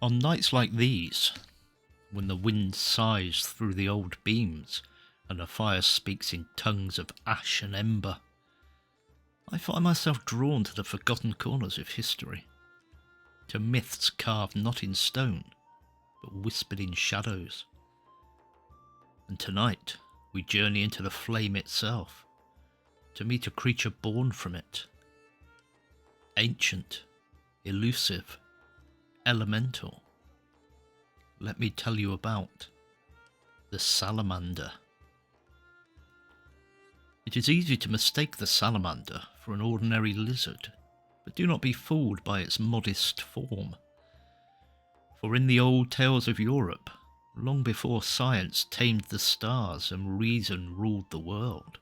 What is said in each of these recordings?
On nights like these, when the wind sighs through the old beams and the fire speaks in tongues of ash and ember, I find myself drawn to the forgotten corners of history, to myths carved not in stone, but whispered in shadows. And tonight, we journey into the flame itself, to meet a creature born from it. Ancient, elusive, elemental. Let me tell you about the salamander. It is easy to mistake the salamander for an ordinary lizard, but do not be fooled by its modest form. For in the old tales of Europe, long before science tamed the stars and reason ruled the world,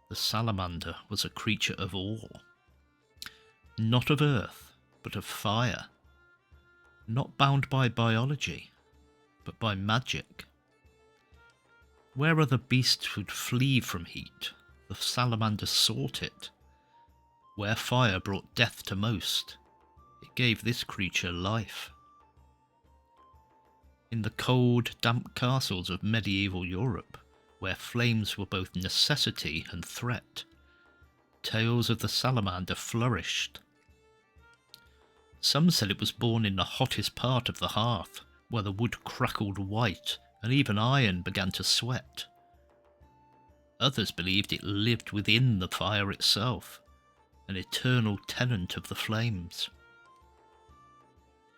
the salamander was a creature of awe. Not of earth, but of fire. Not bound by biology, but by magic. Where other beasts would flee from heat, the salamander sought it. Where fire brought death to most, it gave this creature life. In the cold, damp castles of medieval Europe, where flames were both necessity and threat, tales of the salamander flourished. Some said it was born in the hottest part of the hearth, where the wood crackled white and even iron began to sweat. Others believed it lived within the fire itself, an eternal tenant of the flames.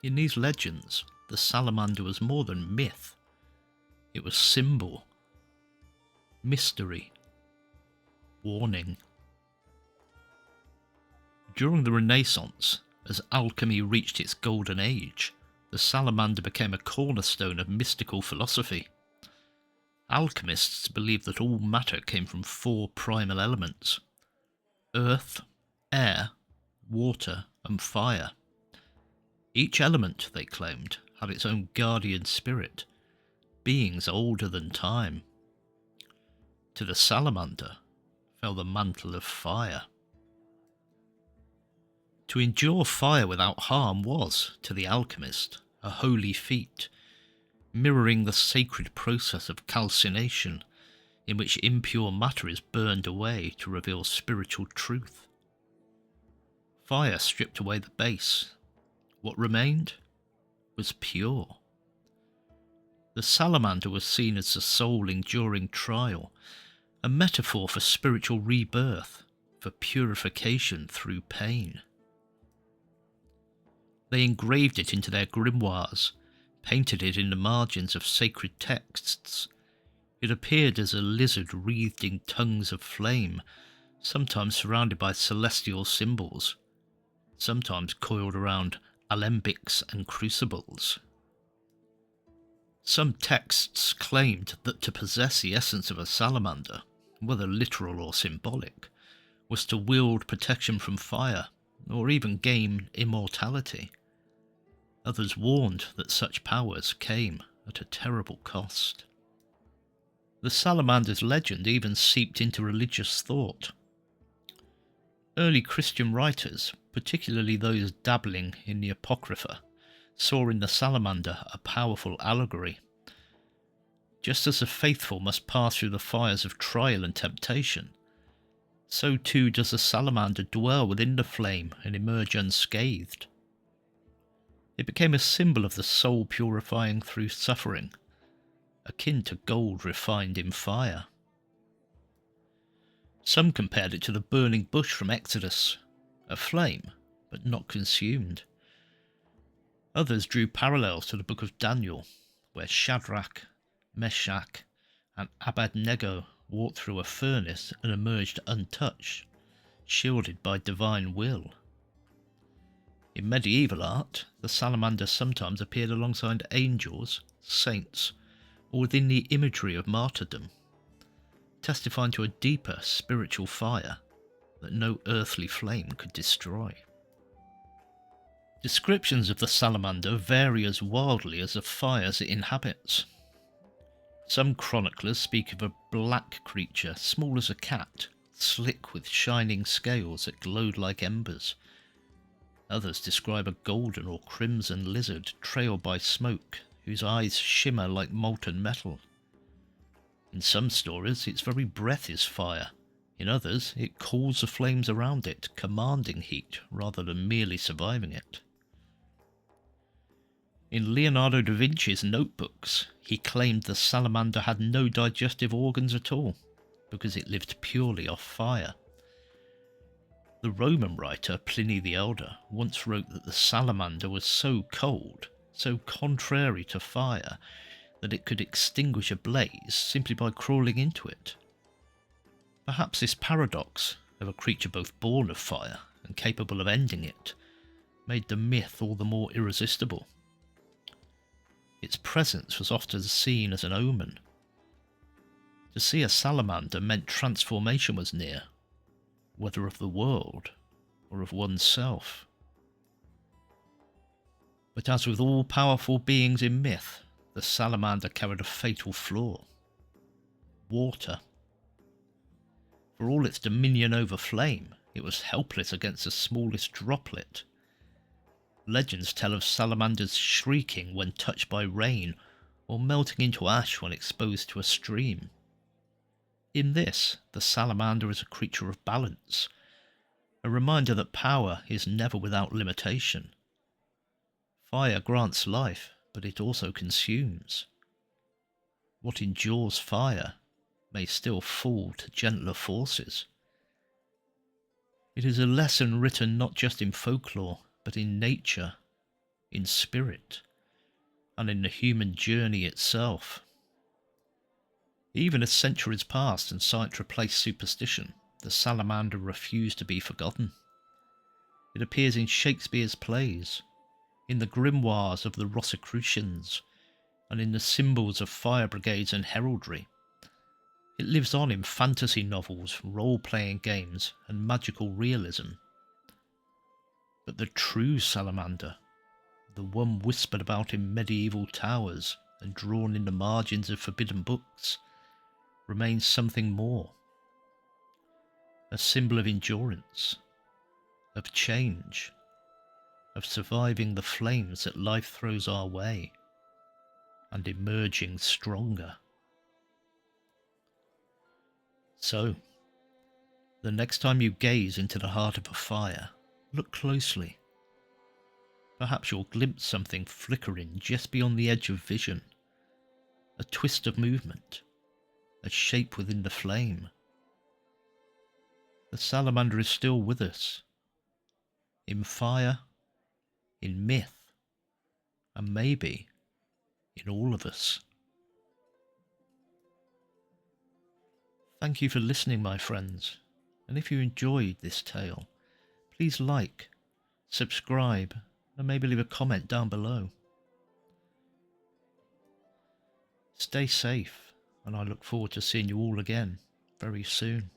In these legends, the salamander was more than myth. It was symbol, mystery, warning. During the Renaissance, as alchemy reached its golden age, the salamander became a cornerstone of mystical philosophy. Alchemists believed that all matter came from four primal elements: earth, air, water, and fire. Each element, they claimed, had its own guardian spirit, beings older than time. To the salamander fell the mantle of fire. To endure fire without harm was, to the alchemist, a holy feat, mirroring the sacred process of calcination, in which impure matter is burned away to reveal spiritual truth. Fire stripped away the base. What remained was pure. The salamander was seen as the soul enduring trial, a metaphor for spiritual rebirth, for purification through pain. They engraved it into their grimoires, painted it in the margins of sacred texts. It appeared as a lizard wreathed in tongues of flame, sometimes surrounded by celestial symbols, sometimes coiled around alembics and crucibles. Some texts claimed that to possess the essence of a salamander, whether literal or symbolic, was to wield protection from fire, or even gain immortality. Others warned that such powers came at a terrible cost. The salamander's legend even seeped into religious thought. Early Christian writers, particularly those dabbling in the Apocrypha, saw in the salamander a powerful allegory. Just as the faithful must pass through the fires of trial and temptation, so too does the salamander dwell within the flame and emerge unscathed. It became a symbol of the soul purifying through suffering, akin to gold refined in fire. Some compared it to the burning bush from Exodus, a flame, but not consumed. Others drew parallels to the book of Daniel, where Shadrach, Meshach, and Abednego walked through a furnace and emerged untouched, shielded by divine will. In medieval art, the salamander sometimes appeared alongside angels, saints, or within the imagery of martyrdom, testifying to a deeper spiritual fire that no earthly flame could destroy. Descriptions of the salamander vary as wildly as the fires it inhabits. Some chroniclers speak of a black creature, small as a cat, slick with shining scales that glowed like embers. Others describe a golden or crimson lizard trailed by smoke, whose eyes shimmer like molten metal. In some stories, its very breath is fire. In others, it cools the flames around it, commanding heat rather than merely surviving it. In Leonardo da Vinci's notebooks, he claimed the salamander had no digestive organs at all, because it lived purely off fire. The Roman writer Pliny the Elder once wrote that the salamander was so cold, so contrary to fire, that it could extinguish a blaze simply by crawling into it. Perhaps this paradox of a creature both born of fire and capable of ending it made the myth all the more irresistible. Its presence was often seen as an omen. To see a salamander meant transformation was near, whether of the world or of oneself. But as with all powerful beings in myth, the salamander carried a fatal flaw: water. For all its dominion over flame, it was helpless against the smallest droplet. Legends tell of salamanders shrieking when touched by rain, or melting into ash when exposed to a stream. In this, the salamander is a creature of balance, a reminder that power is never without limitation. Fire grants life, but it also consumes. What endures fire may still fall to gentler forces. It is a lesson written not just in folklore, but in nature, in spirit, and in the human journey itself. Even as centuries passed and science replaced superstition, the salamander refused to be forgotten. It appears in Shakespeare's plays, in the grimoires of the Rosicrucians, and in the symbols of fire brigades and heraldry. It lives on in fantasy novels, role-playing games, and magical realism. But the true salamander, the one whispered about in medieval towers and drawn in the margins of forbidden books, remains something more. A symbol of endurance, of change, of surviving the flames that life throws our way, and emerging stronger. So, the next time you gaze into the heart of a fire, look closely. Perhaps you'll glimpse something flickering just beyond the edge of vision, a twist of movement, a shape within the flame. The salamander is still with us, in fire, in myth, and maybe in all of us. Thank you for listening, my friends, and if you enjoyed this tale, please like, subscribe, and maybe leave a comment down below. Stay safe, and I look forward to seeing you all again very soon.